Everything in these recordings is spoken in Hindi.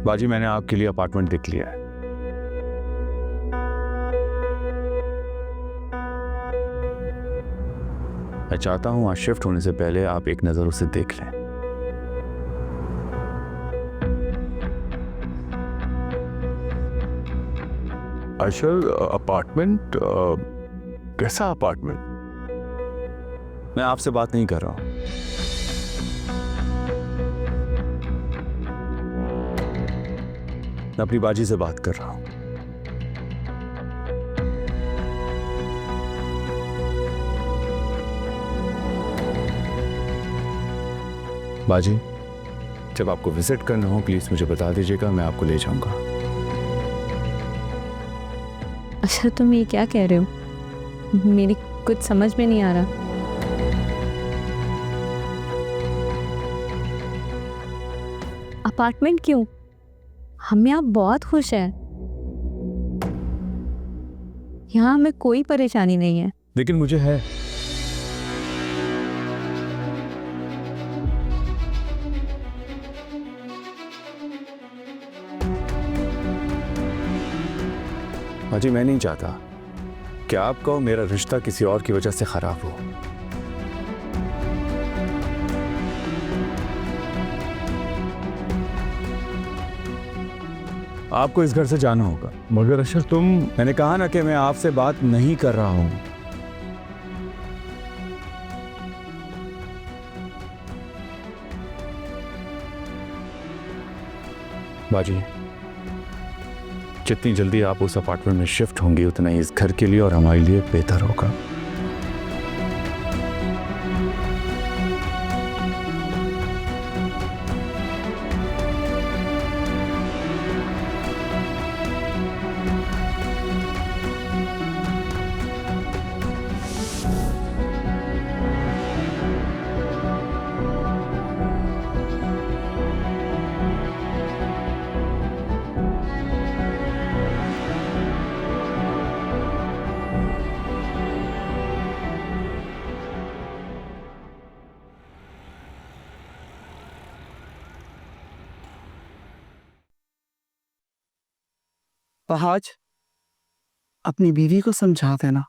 बाजी, मैंने आपके लिए अपार्टमेंट देख लिया है। मैं चाहता हूं आज शिफ्ट होने से पहले आप एक नजर उसे देख लें। अशर, अपार्टमेंट? कैसा अपार्टमेंट? मैं आपसे बात नहीं कर रहा हूं। मैं अपनी बाजी से बात कर रहा हूं। बाजी, जब आपको विजिट करना हो प्लीज मुझे बता दीजिएगा, मैं आपको ले जाऊंगा। अच्छा, तुम ये क्या कह रहे हो? मेरी कुछ समझ में नहीं आ रहा। अपार्टमेंट क्यों? हम यहाँ बहुत खुश हैं। यहाँ हमें कोई परेशानी नहीं है। लेकिन मुझे है। बाजी, मैं नहीं चाहता कि आपका और मेरा रिश्ता किसी और की वजह से खराब हो। आपको इस घर से जाना होगा। मगर अशर, तुम... मैंने कहा ना कि मैं आपसे बात नहीं कर रहा हूं। बाजी, जितनी जल्दी आप उस अपार्टमेंट में शिफ्ट होंगी उतना ही इस घर के लिए और हमारे लिए बेहतर होगा। फहाज, अपनी बीवी को समझा देना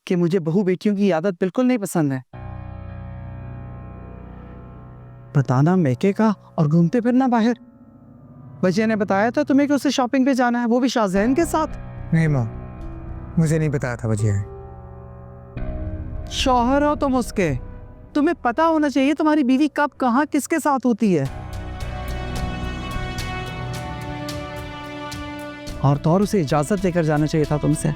कि मुझे बहू बेटियों की आदत बिल्कुल नहीं पसंद है। बताना मैके का और घूमते फिरना बाहर। बजिया ने बताया था तुम्हें कि उसे शॉपिंग पे जाना है, वो भी शाहजैन के साथ। नहीं माँ, मुझे नहीं बताया था वजिया। शौहर हो तुम उसके, तुम्हें पता होना चाहिए तुम्हारी बीवी कब कहाँ किसके साथ होती है। और तो और उसे इजाजत लेकर जाना चाहिए था तुमसे।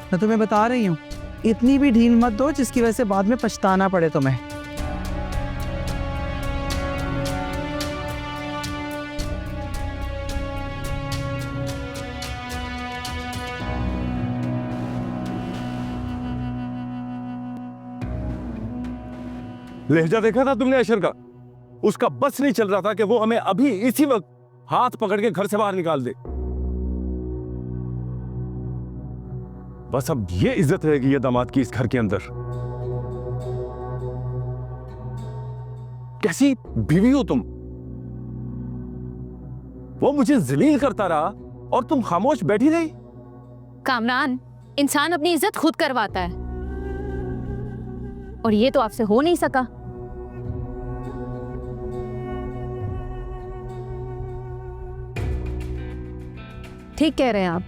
मैं तुम्हें बता रही हूं, इतनी भी ढील मत दो जिसकी वजह से बाद में पछताना पड़े तुम्हें। लहजा देखा था तुमने अशर का? उसका बस नहीं चल रहा था कि वो हमें अभी इसी वक्त हाथ पकड़ के घर से बाहर निकाल दे। बस अब ये इज्जत रहेगी ये दामाद की इस घर के अंदर। कैसी बीवी हो तुम? वो मुझे जलील करता रहा और तुम खामोश बैठी रही। कामरान, इंसान अपनी इज्जत खुद करवाता है और ये तो आपसे हो नहीं सका। ठीक कह रहे हैं आप।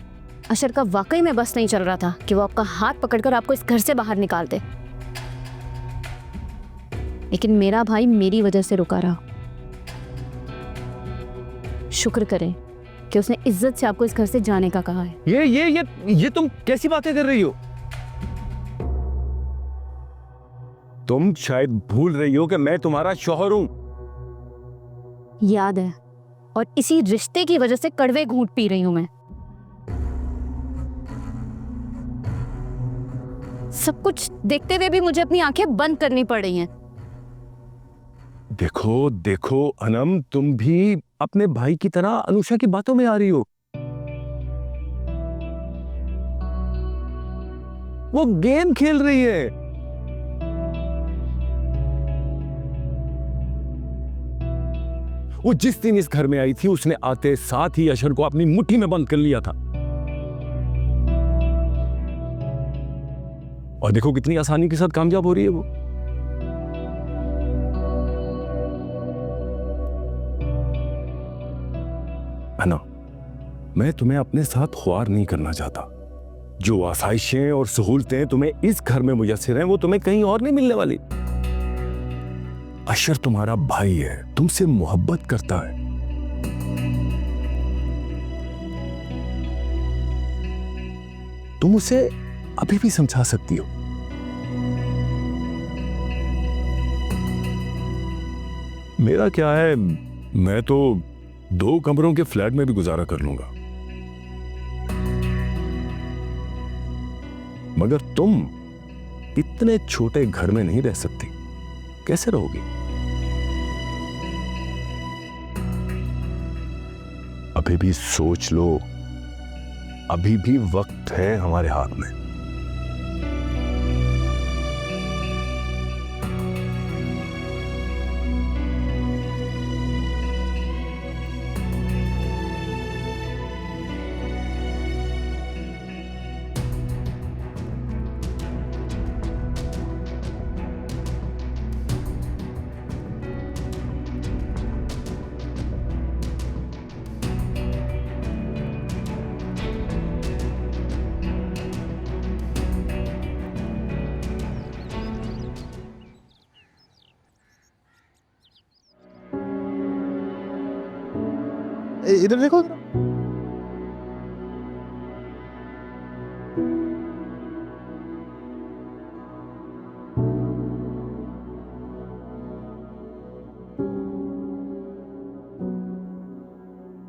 अशर का वाकई में बस नहीं चल रहा था कि वो आपका हाथ पकड़कर आपको इस घर से बाहर निकाल दे, लेकिन मेरा भाई मेरी वजह से रुका रहा। शुक्र करें कि उसने इज्जत से आपको इस घर से जाने का कहा है। ये तुम कैसी बातें कर रही हो? तुम शायद भूल रही हो कि मैं तुम्हारा शौहर हूं। याद है, और इसी रिश्ते की वजह से कड़वे घूंट पी रही हूं मैं। सब कुछ देखते हुए भी मुझे अपनी आंखें बंद करनी पड़ रही हैं। देखो देखो अनम, तुम भी अपने भाई की तरह अनुषा की बातों में आ रही हो। वो गेम खेल रही है। वो जिस दिन इस घर में आई थी उसने आते साथ ही अशर को अपनी मुट्ठी में बंद कर लिया था। और देखो कितनी आसानी के साथ कामयाब हो रही है वो। है ना, मैं तुम्हें अपने साथ ख्वार नहीं करना चाहता। जो आसाइशें और सहूलतें तुम्हें इस घर में मुयस्सर हैं वो तुम्हें कहीं और नहीं मिलने वाली। अशर तुम्हारा भाई है, तुमसे मोहब्बत करता है। तुम उसे अभी भी समझा सकती हो। मेरा क्या है, मैं तो 2 कमरों के फ्लैट में भी गुजारा कर लूंगा, मगर तुम इतने छोटे घर में नहीं रह सकती। कैसे रहोगी? अभी भी सोच लो, अभी भी वक्त है हमारे हाथ में। इधर देखो।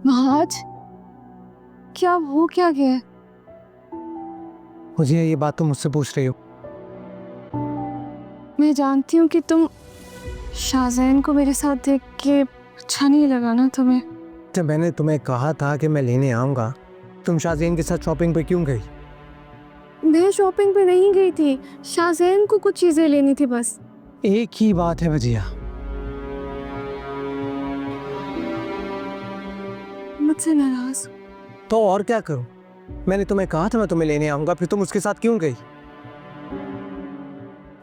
महाज, क्या हो क्या गया? मुझे ये बात तुम मुझसे पूछ रही हो? मैं जानती हूँ कि तुम शाहजैन को मेरे साथ देख के अच्छा नहीं लगा ना तुम्हें। जब मैंने तुम्हें कहा था कि मैं लेने आऊंगा, तुम शाहजैन के साथ शॉपिंग पे क्यों गई? मैं शॉपिंग पे नहीं गई थी, शाहजैन को कुछ चीजें लेनी थी बस। एक ही बात है वजिया, मुझसे नाराज? तो और क्या करूं? मैंने तुम्हें कहा था मैं तुम्हें लेने आऊंगा, फिर तुम उसके साथ क्यों गई?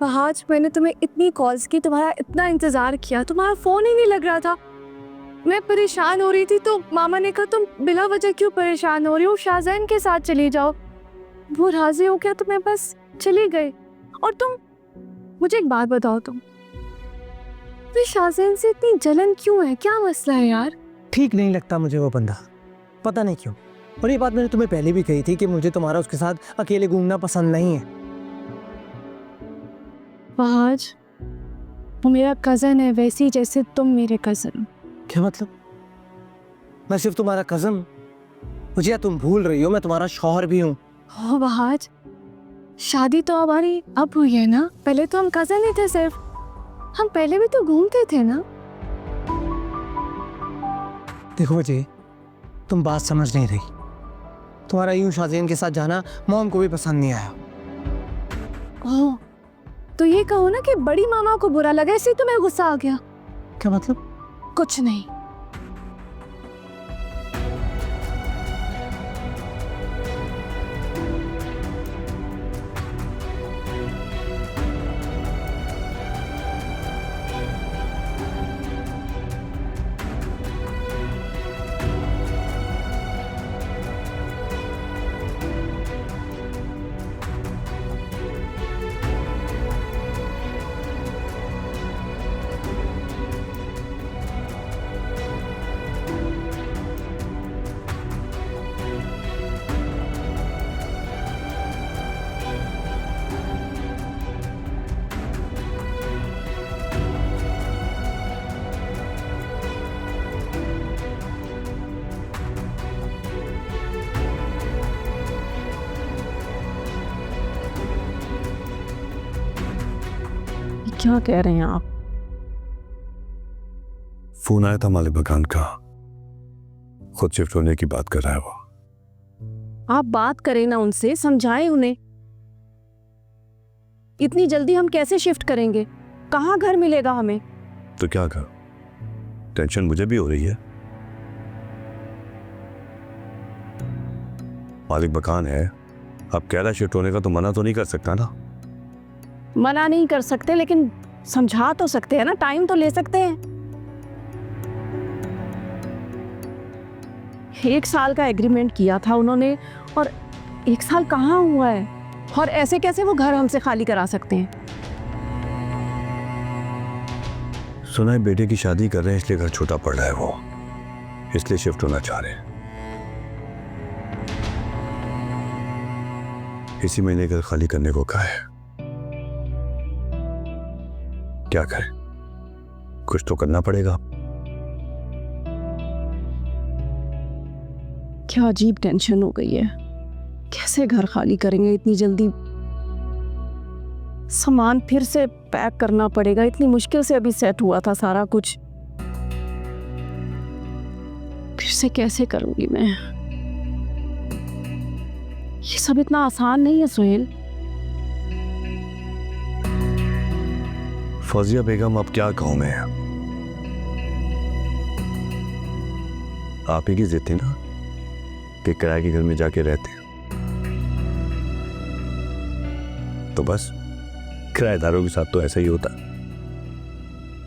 आज मैंने तुम्हें इतनी कॉल्स की, तुम्हारा इतना इंतजार किया, तुम्हारा फोन ही नहीं लग रहा था। मैं परेशान हो रही थी तो मामा ने कहा तुम बिला वजह क्यों परेशान हो रही हो, शाहजैन के साथ चली जाओ। वो राजी हो गया तो मैं बस चली गई। और तुम मुझे एक बात बताओ, तुम शाहजैन से इतनी जलन क्यों है? क्या मसला है यार? ठीक नहीं लगता मुझे वो बंदा, पता नहीं क्यों। और ये बात मैंने तुम्हें पहले भी कही थी कि मुझे तुम्हारा उसके साथ अकेले घूमना पसंद नहीं है। आज वो मेरा कज़न है, वैसी जैसे तुम मेरे कज़न हो। क्या मतलब? मैं सिर्फ तुम्हारा कज़न? मुझे तुम भूल रही हो मैं तुम्हारा शौहर भी हूँ। हो बहाज, शादी तो हमारी अब हुई है ना, पहले तो हम कज़न ही थे सिर्फ। हम पहले भी तो घूमते थे ना। देखो वजह, तुम बात समझ नहीं रही। तुम्हारा यूं शाहजैन के साथ जाना मॉम को भी पसंद नहीं आया। ओह, तो ये कहो ना कि बड़ी मामा को बुरा लगा, इसलिए तुम्हें गुस्सा आ गया। क्या मतलब? कुछ नहीं। क्या कह रहे हैं आप? फोन आया था मालिक मकान का, खुद शिफ्ट होने की बात कर रहा है वो। आप बात करें ना उनसे, समझाएं उन्हें। इतनी जल्दी हम कैसे शिफ्ट करेंगे? कहाँ घर मिलेगा हमें? तो क्या कर, टेंशन मुझे भी हो रही है। मालिक मकान है, अब कहरा शिफ्ट होने का तो मना तो नहीं कर सकता ना। मना नहीं कर सकते, लेकिन समझा तो सकते हैं ना, टाइम तो ले सकते हैं। 1 साल का एग्रीमेंट किया था उन्होंने, और 1 साल कहाँ हुआ है, और ऐसे कैसे वो घर हमसे खाली करा सकते हैं? सुना है बेटे की शादी कर रहे हैं, इसलिए घर छोटा पड़ रहा है, वो इसलिए शिफ्ट होना चाह रहे हैं। इसी महीने घर खाली करने को कहा है। क्या करें, कुछ तो करना पड़ेगा। क्या अजीब टेंशन हो गई है, कैसे घर खाली करेंगे इतनी जल्दी? सामान फिर से पैक करना पड़ेगा, इतनी मुश्किल से अभी सेट हुआ था सारा कुछ, फिर से कैसे करूंगी मैं? ये सब इतना आसान नहीं है सुहेल। फौजिया बेगम, अब क्या कहूं मैं? आप ही की जिद थी ना कि किराए के घर में जाके रहते हैं, तो बस किराएदारों के साथ तो ऐसा ही होता,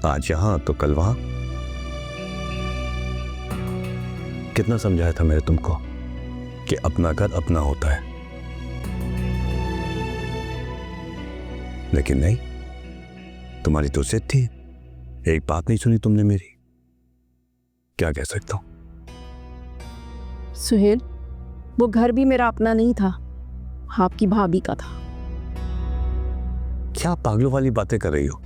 आज यहां तो कल वहां। कितना समझाया था मैंने तुमको कि अपना घर अपना होता है, लेकिन नहीं, तुम्हारी तो जिद थी, एक बात नहीं सुनी तुमने मेरी। क्या कह सकता हूं? सुहेल, वो घर भी मेरा अपना नहीं था, आपकी भाभी का था। क्या पागलों वाली बातें कर रही हो?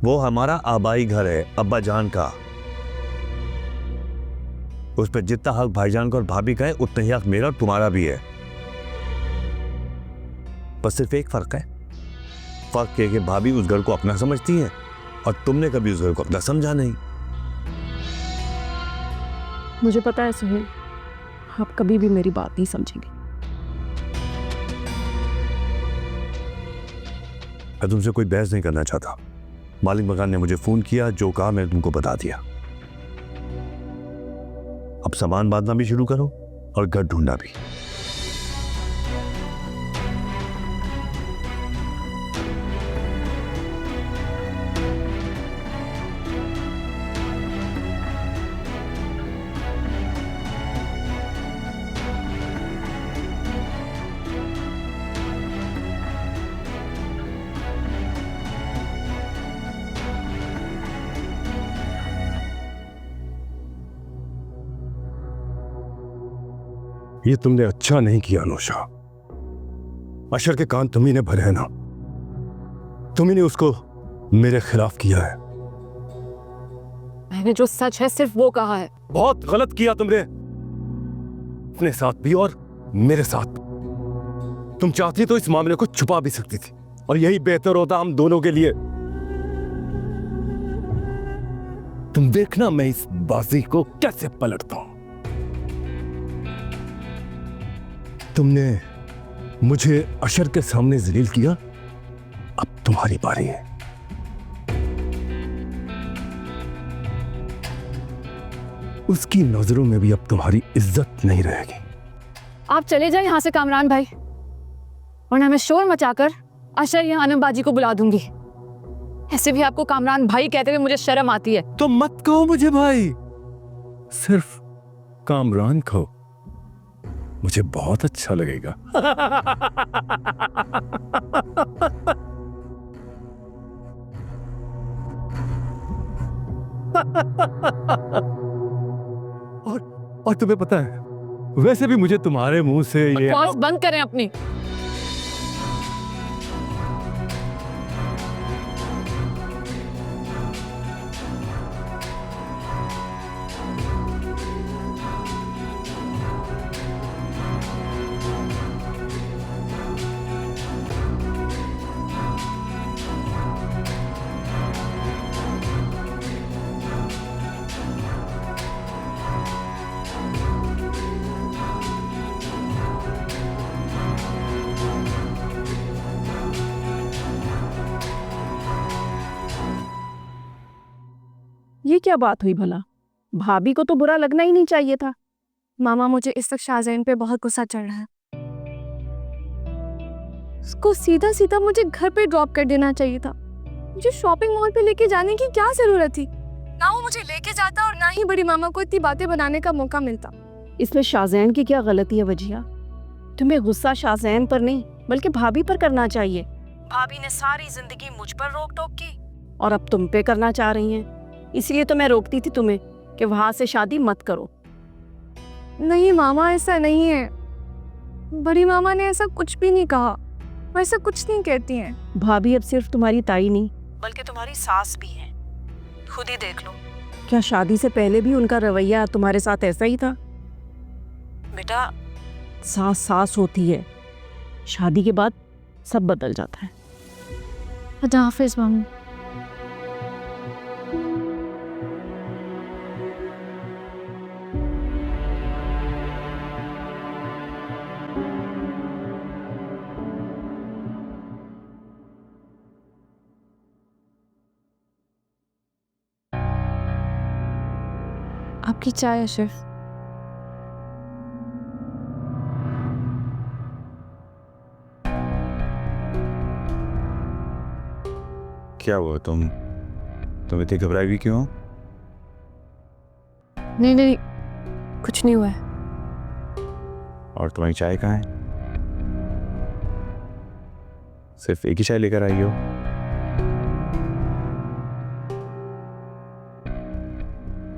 वो हमारा आबाई घर है, अब्बा जान का। उस पर जितना हक भाईजान का और भाभी का है, उतना ही हक मेरा और तुम्हारा भी है। बस सिर्फ एक फर्क है, फर्क ये कि भाभी उस घर को अपना समझती है और तुमने कभी उस घर को अपना समझा नहीं। मुझे पता है सुहेल, आप कभी भी मेरी बात नहीं समझेंगे। मैं तुमसे कोई बहस नहीं करना चाहता। मालिक मकान ने मुझे फोन किया, जो कहा मैंने तुमको बता दिया। अब सामान बांधना भी शुरू करो और घर ढूंढना भी। ये तुमने अच्छा नहीं किया अनुषा। अशर के कान तुम्ही ने भरे हैं ना, तुम्ही ने उसको मेरे खिलाफ किया है। मैंने जो सच है सिर्फ वो कहा है। बहुत गलत किया तुमने, अपने साथ भी और मेरे साथ। तुम चाहती तो इस मामले को छुपा भी सकती थी, और यही बेहतर होता हम दोनों के लिए। तुम देखना मैं इस बाजी को कैसे पलटता हूं। तुमने मुझे अशर के सामने जलील किया, अब तुम्हारी बारी है। उसकी नजरों में भी अब तुम्हारी इज्जत नहीं रहेगी। आप चले जाए यहाँ से कामरान भाई, वरना मैं शोर मचाकर अशर या आनमबाजी को बुला दूंगी। ऐसे भी आपको कामरान भाई कहते हुए मुझे शर्म आती है। तो मत कहो मुझे भाई, सिर्फ कामरान कहो, मुझे बहुत अच्छा लगेगा। और तुम्हें पता है, वैसे भी मुझे तुम्हारे मुंह से ये बकवास बंद करें अपनी। ये क्या बात हुई भला? भाभी को तो बुरा लगना ही नहीं चाहिए था। मामा मुझे इस वक्त शाहजैन पे बहुत गुस्सा चढ़ रहा है। उसको सीधा सीधा मुझे घर पे ड्रॉप कर देना चाहिए था। मुझे शॉपिंग मॉल पे लेके जाने की क्या जरूरत थी? ना वो मुझे लेके जाता और ना ही बड़ी मामा को इतनी बातें बनाने का मौका मिलता। इसमें शाहजैन की क्या गलती है वजिया? तुम्हें गुस्सा शाहजैन पर नहीं बल्कि भाभी पर करना चाहिए। भाभी ने सारी जिंदगी मुझ पर रोक टोक की और अब तुम पे करना चाह रही हैं। इसलिए तो मैं रोकती थी तुम्हें कि वहां से शादी मत करो। नहीं मामा, ऐसा नहीं है। बड़ी मामा ने ऐसा कुछ भी नहीं कहा। वो ऐसा कुछ नहीं कहती हैं। भाभी अब सिर्फ तुम्हारी ताई नहीं बल्कि तुम्हारी सास भी है। खुद ही देख लो, क्या शादी से पहले भी उनका रवैया तुम्हारे साथ ऐसा ही था? बेटा, सास सास होती है, शादी के बाद सब बदल जाता है। खुदा हाफिज मामू। आपकी चाय अशरफ। क्या हुआ? तुम इतनी घबराई हुई क्यों हो? नहीं नहीं, कुछ नहीं हुआ है। और तुम्हारी चाय कहाँ है? सिर्फ एक ही चाय लेकर आई हो?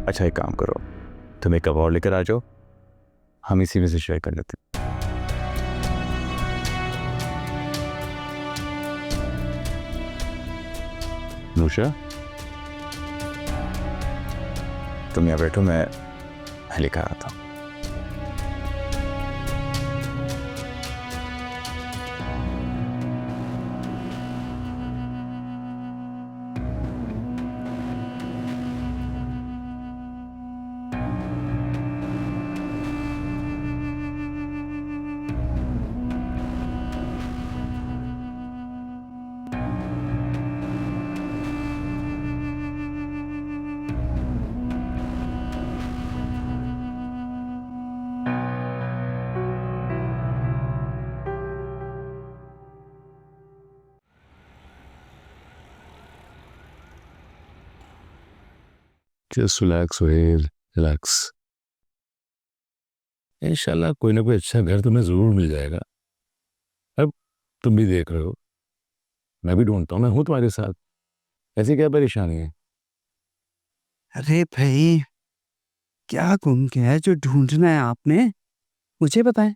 अच्छा, एक काम करो, तुम एक कप और लेकर आ जाओ, हम इसी में से शेयर कर लेते हैं। नूशा, तुम यहाँ बैठो, मैं लेकर आता हूँ। Just relax, Sohail, relax. इंशाल्लाह कोई ना कोई अच्छा घर तुम्हें जरूर मिल जाएगा। अब तुम भी देख रहे हो, मैं भी ढूंढता हूँ, मैं हूँ तुम्हारे साथ। ऐसी क्या परेशानी है? अरे भाई, क्या गुम गया है जो ढूंढना है आपने? मुझे बताएं।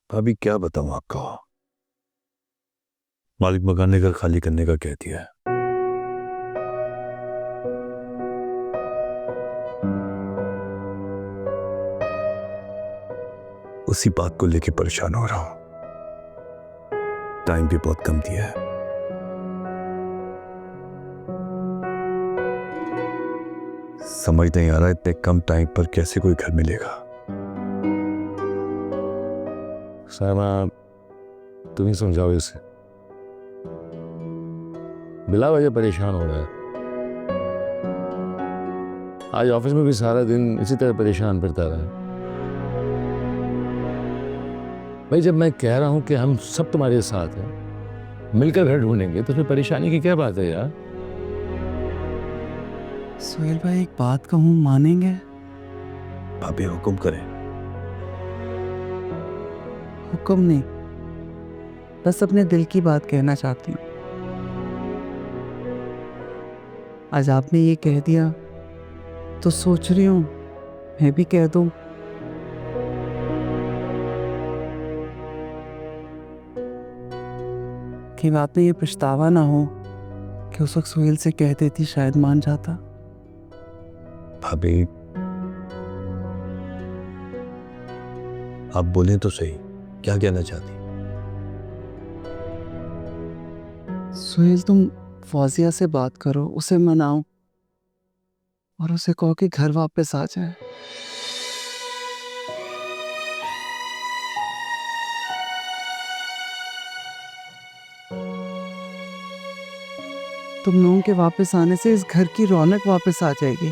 अभी क्या बताऊं आपको? मालिक मकान ने घर खाली करने का कह दिया है। उसी बात को लेके परेशान हो रहा हूं। टाइम भी बहुत कम दिया है। समझ नहीं आ रहा इतने कम टाइम पर कैसे कोई घर मिलेगा। सामा, तुम ही समझाओ इसे, बिला वजह परेशान हो रहा है। आज ऑफिस में भी सारा दिन इसी तरह परेशान फिरता रहा। भाई, जब मैं कह रहा हूं कि हम सब तुम्हारे साथ हैं, मिलकर घर ढूंढेंगे, तो फिर परेशानी की क्या बात है यार? सोहेल भाई, एक बात कहूँ, मानेंगे? भाभी हुक्म करें। हुक्म नहीं, बस अपने दिल की बात कहना चाहती हूँ। आज आपने ये कह दिया तो सोच रही हूँ मैं भी कह दूँ। कि बात में ये पछतावा ना हो कि उस वक्त सोहेल से कह देती, शायद मान जाता। भाभी, आप बोलें तो सही, क्या कहना चाहती? सोहेल, तुम फौजिया से बात करो, उसे मनाओ और उसे कहो कि घर वापस आ जाए। तुम लोगों के वापस आने से इस घर की रौनक वापस आ जाएगी।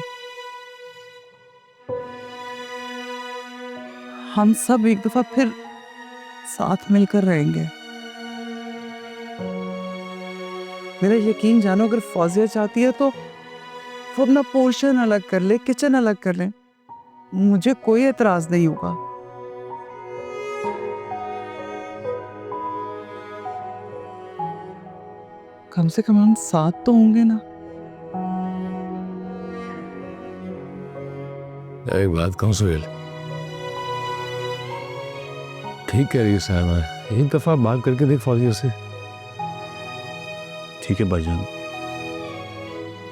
हम सब एक दफा फिर साथ मिलकर रहेंगे। मेरा यकीन जानो, अगर फौजिया चाहती है तो वो अपना पोर्शन अलग कर ले, किचन अलग कर ले, मुझे कोई एतराज नहीं होगा। कम से कम हम साथ तो होंगे ना। एक बात कहूँ सुहेल, ठीक कह रही है सायमा, एक दफा बात करके देख फौजिया से। ठीक है भाईजान,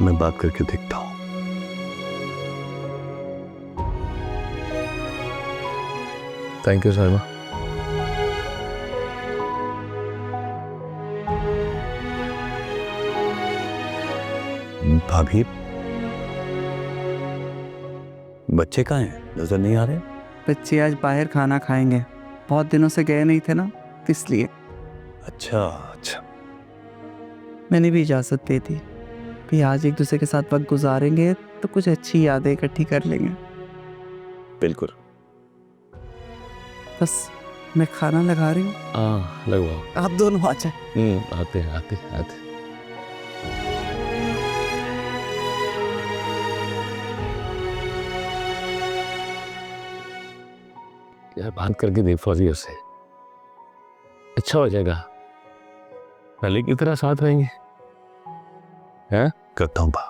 मैं बात करके देखता हूँ। Thank you Saima. भाभी, बच्चे कहाँ हैं? नजर नहीं आ रहे। बच्चे आज बाहर खाना खाएंगे, बहुत दिनों से गए नहीं थे ना, इसलिए। अच्छा अच्छा। मैंने भी इजाज़त दे दी कि आज एक दूसरे के साथ वक्त गुजारेंगे तो कुछ अच्छी यादें इकट्ठी कर लेंगे। बिल्कुल। बस मैं खाना लगा रही हूँ, हाँ लगवाओ। आप दोनों आ जाए। आते आते आते। यार बात करके देख फौजिया से, अच्छा हो जाएगा, पहले की तरह साथ रहेंगे। हैं? करता हूँ बा।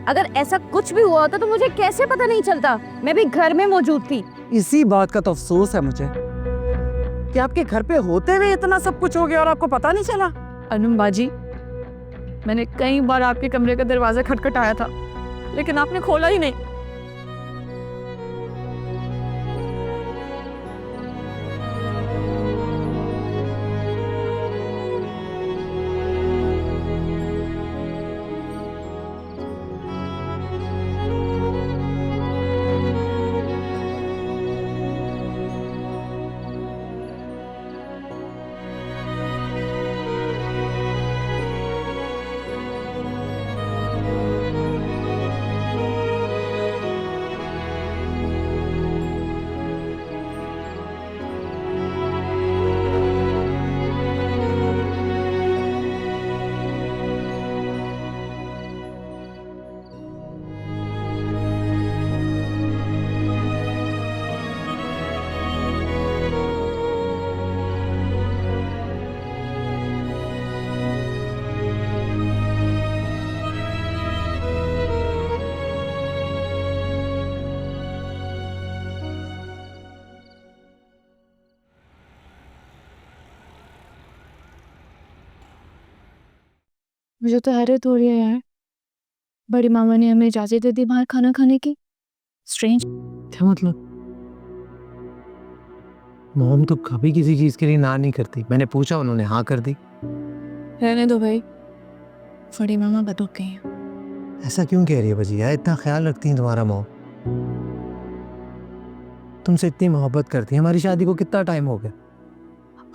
अगर ऐसा कुछ भी हुआ होता तो मुझे कैसे पता नहीं चलता? मैं भी घर में मौजूद थी। इसी बात का तो अफसोस है मुझे कि आपके घर पे होते हुए इतना सब कुछ हो गया और आपको पता नहीं चला। अनम बाजी, मैंने कई बार आपके कमरे का दरवाजा खटखटाया था, लेकिन आपने खोला ही नहीं। मुझे तो हैरत हो रही है यार, बड़ी मामा ने हमें इजाजत दे दी बाहर खाना खाने की। स्ट्रेंज। क्या मतलब? मोम तो कभी किसी चीज के लिए ना नहीं करती, मैंने पूछा उन्होंने हाँ कर दी। रहने दो भाई, बड़ी मामा बदल गई हैं। ऐसा क्यों कह रही है भजिया? इतना ख्याल रखती हैं तुम्हारा मोम, तुमसे इतनी मोहब्बत करती है। हमारी शादी को कितना टाइम हो गया,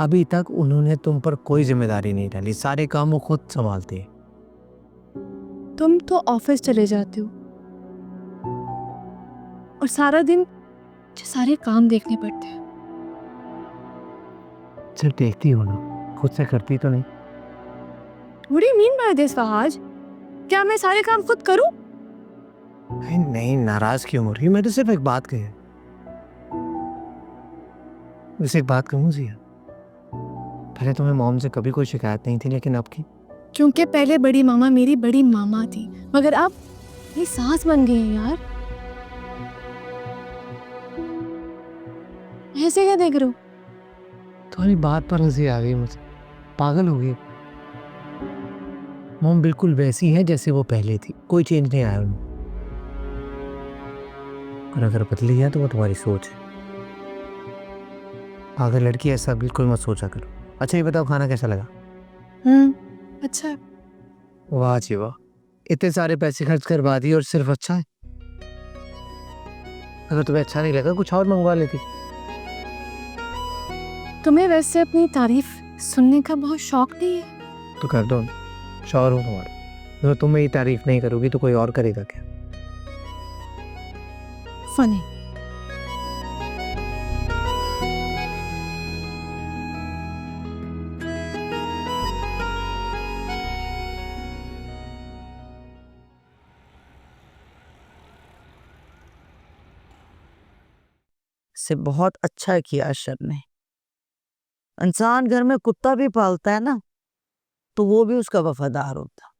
अभी तक उन्होंने तुम पर कोई जिम्मेदारी नहीं डाली, सारे काम वो खुद संभालती है। तुम तो ऑफिस चले जाते हो और सारा दिन मुझे सारे काम देखने पड़ते हैं। चल देखती हो ना, खुद से करती तो नहीं। What do you mean by this, फहाज? क्या मैं सारे काम खुद करूं? नहीं, नाराज क्यों हो रही? मैं तो सिर्फ एक बात कही है। वैसे एक बात कहूँ जिया, पहले तुम्हें मॉम से कभी कोई शिकायत नहीं थी, लेकिन अब की? क्योंकि पहले बड़ी मामा मेरी बड़ी मामा थी, मगर अब ये सास बन गई है यार। ऐसे क्या देख रहे हो? तुम्हारी बात पर हंसी आ गई मुझे। पागल हो गई। मॉम बिल्कुल वैसी है जैसे वो पहले थी, कोई चेंज नहीं आया उनमें। और अगर बदली है तो वो तुम्हारी सोच है। पागल लड़की, ऐसा बिल्कुल मत सोचा करो। अच्छा ये बताओ, खाना कैसा लगा? अच्छा है। वाह जी वाह, इतने सारे पैसे खर्च करवा दिए और सिर्फ अच्छा है। अगर तुम्हें अच्छा नहीं लगा कुछ और मंगवा लेती। तुम्हें वैसे अपनी तारीफ सुनने का बहुत शौक नहीं है? तो कर दो, शौहर हूँ तुम्हारा। अगर तुम मेरी तारीफ नहीं करोगी तो कोई और करेगा क्या? फनी। से बहुत अच्छा किया अशर ने। इंसान घर में कुत्ता भी पालता है ना, तो वो भी उसका वफादार होता।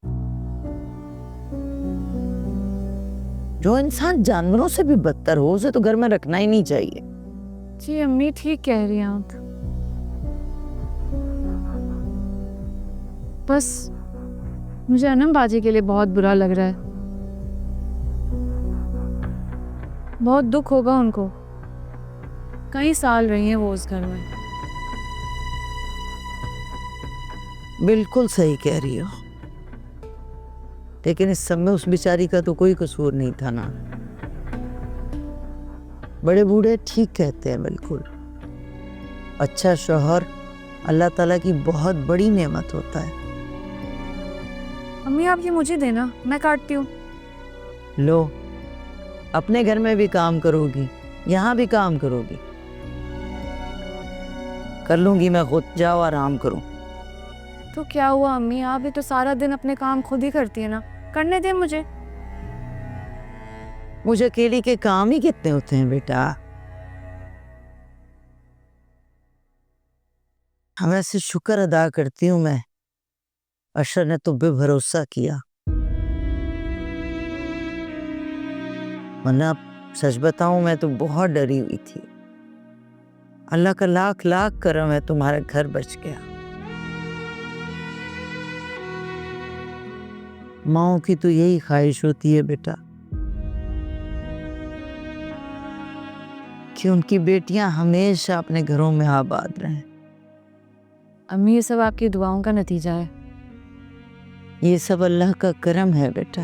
जो इंसान जानवरों से भी बदतर हो उसे तो घर में रखना ही नहीं चाहिए। जी अम्मी ठीक कह रही हैं आप। बस मुझे अनम बाजी के लिए बहुत बुरा लग रहा है। बहुत दुख होगा उनको। कई साल रही हैं वो उस घर में। बिल्कुल सही कह रही हो, लेकिन इस सब में उस बेचारी का तो कोई कसूर नहीं था ना। बड़े बूढ़े ठीक कहते हैं बिल्कुल। अच्छा शौहर अल्लाह ताला की बहुत बड़ी नेमत होता है। अम्मी आप ये मुझे देना, मैं काटती हूँ। लो, अपने घर में भी काम करोगी, यहाँ भी काम करोगी। कर लूंगी मैं खुद, जाओ आराम करो। तो क्या हुआ अम्मी, आप भी तो सारा दिन अपने काम खुद ही करती है ना, करने दे मुझे। मुझे अकेली के काम ही कितने होते हैं बेटा। वैसे शुक्र अदा करती हूँ मैं, अशर ने तो बेभरोसा किया। वरना सच बताऊं मैं तो बहुत डरी हुई थी। अल्लाह का लाख लाख करम है तुम्हारा घर बच गया। माओ की तो यही ख्वाहिश होती है बेटा कि उनकी बेटियां हमेशा अपने घरों में आबाद रहें। अम्मी ये सब आपकी दुआओं का नतीजा है। ये सब अल्लाह का करम है बेटा।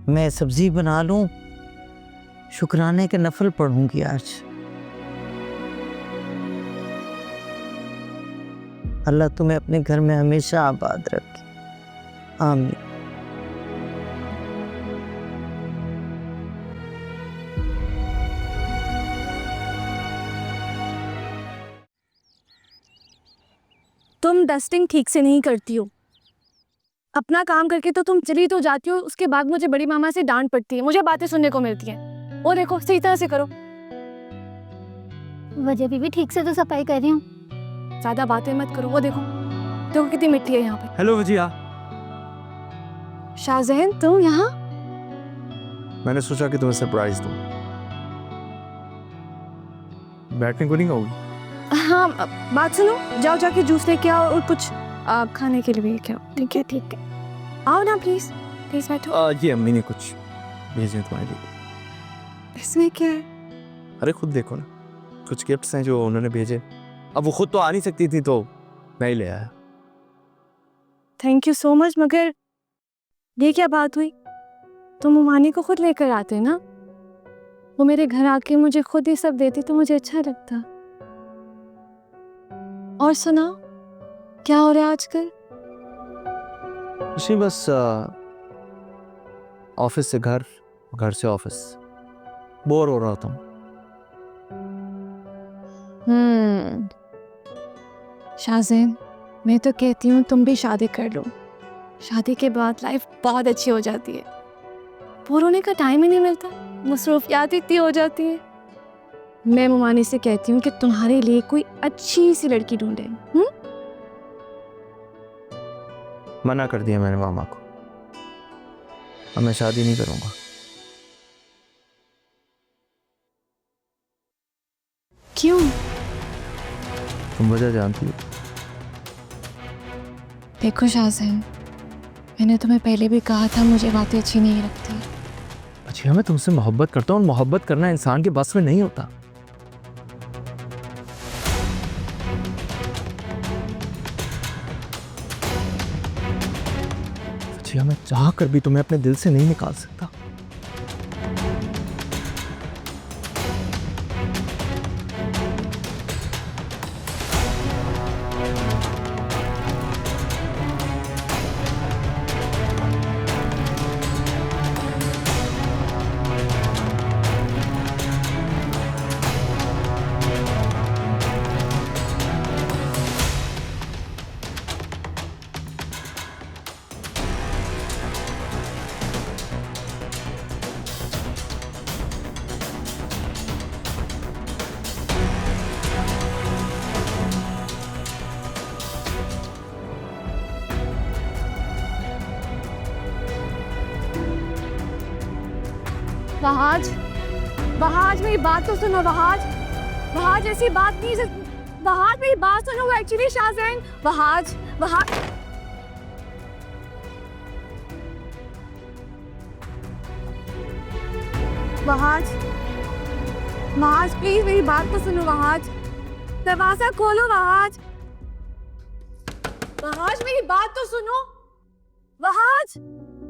मैं सब्जी बना लूं, शुक्राने के नफल पढ़ूंगी आज। अल्लाह तुम्हें अपने घर में हमेशा आबाद रखे, आमीन। तुम डस्टिंग ठीक से नहीं करती हो। अपना काम करके तो तुम चली तो जाती हो, उसके बाद मुझे बड़ी मामा से डांट पड़ती है, मुझे बातें सुनने को मिलती हैं। वो देखो सही तरह से करो। वजह भी ठीक से तो सफाई कर रही हूँ। ज्यादा बातें मत करो। वो देखो देखो कितनी मिट्टी है यहाँ पे। हेलो वजिया, शाहजहन तुम यहाँ? मैंने सोचा कि तुम्हें सरप्राइज दूं। बैठने को नहीं कहोगी? हाँ बात सुनो, जाओ जाके जूस लेके आओ और कुछ खाने के लिए भी लेके आओ। ठीक है ठीक है। आओ ना प्लीज, प्लीज बैठो। ये अम्मी ने कुछ भेजे तुम्हारे लिए। इसमें क्या है? अरे खुद देखो ना, कुछ गिफ्ट्स हैं जो उन्होंने भेजे। अब वो खुद तो आ नहीं सकती थी तो मैं ही ले आया। Thank you so much. मगर ये क्या बात हुई? तुम उमानी को खुद लेकर आते ना, वो मेरे घर आके मुझे खुद ये सब देती तो मुझे अच्छा लगता। और सुनाओ क्या हो रहा है आजकल? बस ऑफिस से घर घर से ऑफिस, बोर हो रहा था। शाहज़ैन, मैं तो कहती हूँ तुम भी शादी कर लो। शादी के बाद लाइफ बहुत अच्छी हो जाती है, बोर होने का टाइम ही नहीं मिलता, मसरूफियात इतनी हो जाती है। मैं मुमानी से कहती हूँ कि तुम्हारे लिए कोई अच्छी सी लड़की ढूंढे। मना कर दिया मैंने मामा को, अब मैं शादी नहीं करूँगा। क्यों? तुम वजह जानती हो। देखो शाहज़ैन, मैंने तुम्हें पहले भी कहा था मुझे बातें अच्छी नहीं लगती। अच्छा, मैं तुमसे मोहब्बत करता हूँ और मोहब्बत करना इंसान के बस में नहीं होता। अच्छा, मैं चाह कर भी तुम्हें अपने दिल से नहीं निकाल सकता। वहाज, वहाज मेरी बात तो सुनो। वहाज, वहाज ऐसी बात नहीं। वहाज मेरी बात सुनो। एक्चुअली शाहज़ैन, वहाज, वहाज वहाज वहाज प्लीज मेरी बात तो सुनो। वहाज, दरवाजा खोलो। वहाज, वहाज मेरी बात तो सुनो। वहाज,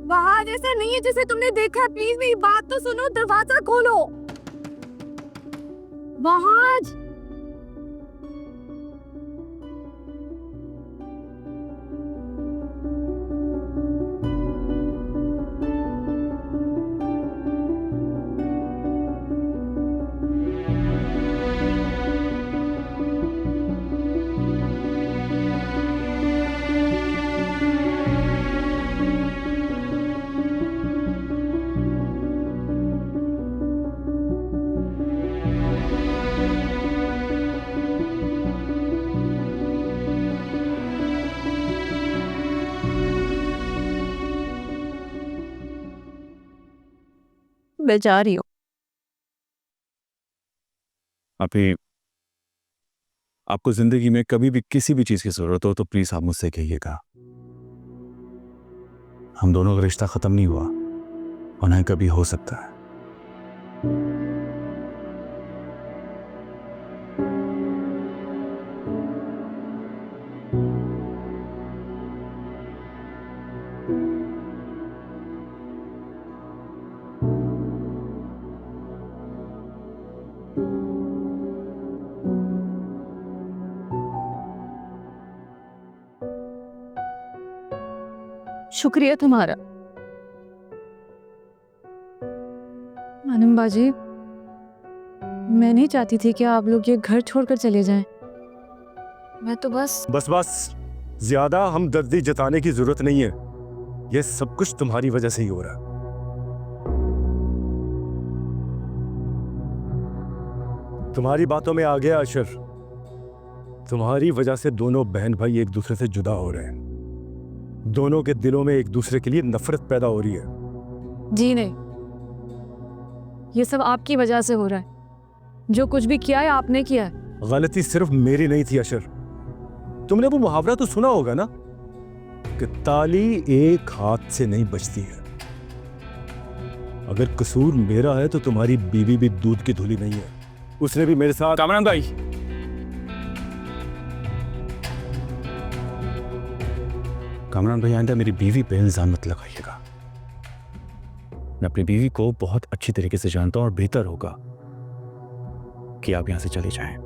वहाज ऐसा नहीं है जैसे तुमने देखा है। प्लीज मेरी बात तो सुनो, दरवाजा खोलो। वहाज, मैं जा रही हूँ। अभी आपको जिंदगी में कभी भी किसी भी चीज की जरूरत हो तो प्लीज आप मुझसे कहिएगा। हम दोनों का रिश्ता खत्म नहीं हुआ और न कभी हो सकता है। शुक्रिया तुम्हारा। आनम बाजी, मैं नहीं चाहती थी कि आप लोग ये घर छोड़कर चले जाएं। मैं तो बस बस ज्यादा हमदर्दी जताने की जरूरत नहीं है। यह सब कुछ तुम्हारी वजह से ही हो रहा है। तुम्हारी बातों में आ गया अशर, तुम्हारी वजह से दोनों बहन भाई एक दूसरे से जुदा हो रहे हैं। दोनों के दिलों में एक दूसरे के लिए नफरत पैदा हो रही है। जी नहीं, ये सब आपकी वजह से हो रहा है। जो कुछ भी किया है आपने किया है। गलती सिर्फ मेरी नहीं थी अशर। तुमने वो मुहावरा तो सुना होगा ना कि ताली एक हाथ से नहीं बचती है। अगर कसूर मेरा है तो तुम्हारी बीवी भी दूध की धुली नहीं है। उसने भी मेरे साथ। कामरान भाई, कामरान भाई, आइंदा मेरी बीवी पे इल्जाम मत लगाइएगा। मैं अपनी बीवी को बहुत अच्छी तरीके से जानता हूं और बेहतर होगा कि आप यहां से चले जाएं।